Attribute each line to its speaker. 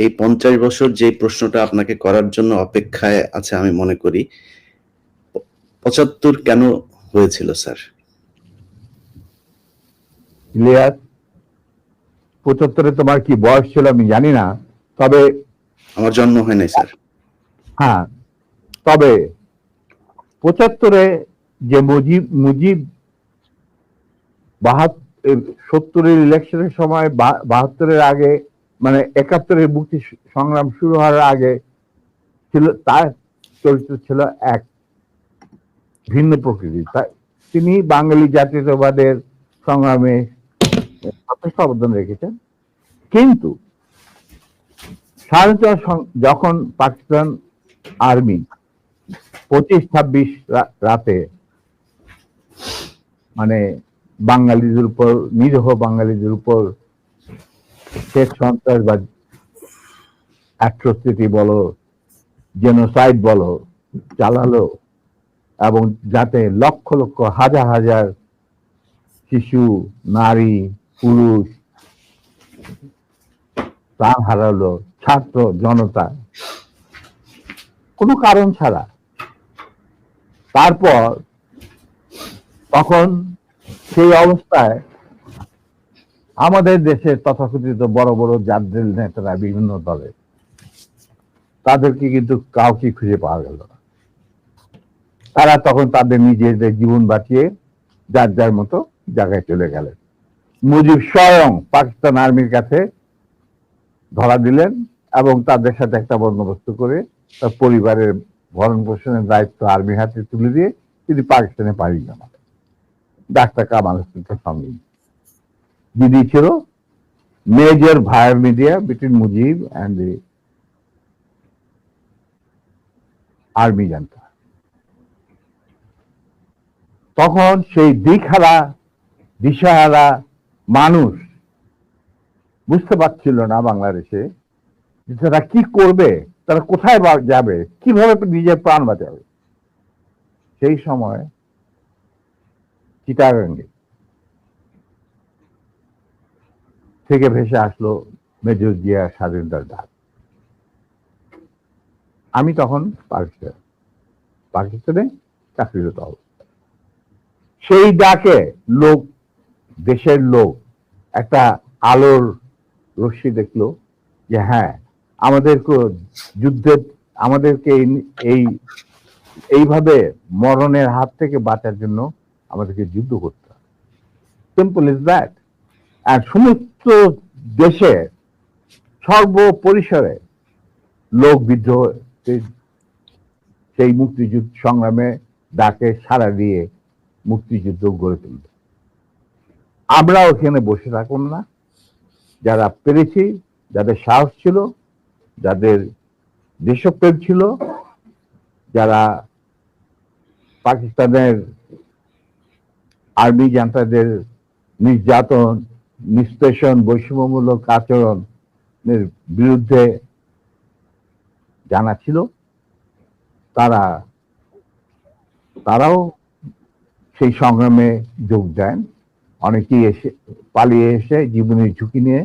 Speaker 1: এই 50 বছর যে প্রশ্নটা আপনাকে করার জন্য অপেক্ষায় আছে আমি মনে করি, 75 কেন হয়েছিল স্যার?
Speaker 2: ক্লিয়ার? 75-এ তোমার কি বয়স ছিল আমি জানি না, তবে
Speaker 1: আমার জন্ম হয় নাই স্যার।
Speaker 2: হ্যাঁ, তবে 75-এ যে মুজিব 70-এর ইলেকশনের সময় 72-এর আগে, মানে 71-এর মুক্তি সংগ্রাম শুরু হওয়ার আগে ছিল, তার চরিত্র ছিল এক ভিন্ন প্রকৃতির। তিনি বাঙালি জাতীয়তাবাদের সংগ্রামে যথেষ্ট অবদান রেখেছেন, কিন্তু স্বাধীনতা যখন পাকিস্তান আর্মি 25-26 রাতে মানে বাঙালিদের উপর, নিরীহ বাঙালিদের উপর শেখ সন্ত্রাসবাদ, অ্যাট্রোসিটি বলো, জেনোসাইড বলো চালালো, এবং যাতে লক্ষ লক্ষ হাজার হাজার শিশু, নারী, পুরুষ প্রাণ হারালো, ছাত্র জনতা কোনো কারণ ছাড়া। তারপর তখন সেই অবস্থায় আমাদের দেশের তথাকথিত বড় বড় জাতীয় নেতারা বিভিন্ন দলের, তাদেরকে কিন্তু কাউকে খুঁজে পাওয়া গেল না। তারা তখন তাদের নিজেদের জীবন বাঁচিয়ে যার যার মতো জায়গায় চলে গেলেন। মুজিব স্বয়ং পাকিস্তান আর্মির কাছে ধরা দিলেন এবং তাদের সাথে একটা বন্দোবস্ত করে তার পরিবারের ভরণ পোষণের দায়িত্ব আর্মির হাতে তুলে দিয়ে তিনি পাকিস্তানে পাড়ি জমান। ডাক্তার কামাল হোসেনের সঙ্গে যিনি ছিল major via media between Mujib and the army জানতা। তখন সেই দিশাহারা মানুষ বুঝতে পারছিল না বাংলাদেশে যে তারা কি করবে, তারা কোথায় যাবে, কিভাবে নিজের প্রাণ বাঁচাবে। সেই সময় চিটাগাঙ্গে থেকে ভেসে আসলো মেজর জিয়া স্বাধীনতার ডাক। আমি তখন পাকিস্তানে চাকরিরত অবস্থা। সেই ডাকে দেশের লোক একটা আলোর রশ্মি দেখলো যে হ্যাঁ, আমাদেরকে এইভাবে মরণের হাত থেকে বাঁচার জন্য আমাদেরকে যুদ্ধ করতে হবে। Simple is that. আর সমস্ত দেশে সর্বপরিসরে লোক বিদ্রোহ, সেই মুক্তিযুদ্ধ সংগ্রামে ডাকে সাড়া দিয়ে মুক্তিযুদ্ধ গড়ে তুলবে। আমরা ওখানে বসে থাকুন না, যারা পেরেছি, যাদের সাহস ছিল, যাদের দেশপ্রেম ছিল, যারা পাকিস্তানের আর্মি জান্তাদের নির্যাতন, নিষ্পেষণ, বৈষম্যমূলক আচরণের বিরুদ্ধে জানা ছিল, তারাও সেই সংগ্রামে যোগ দেন। অনেকেই পালিয়ে এসে জীবনের ঝুঁকি নিয়ে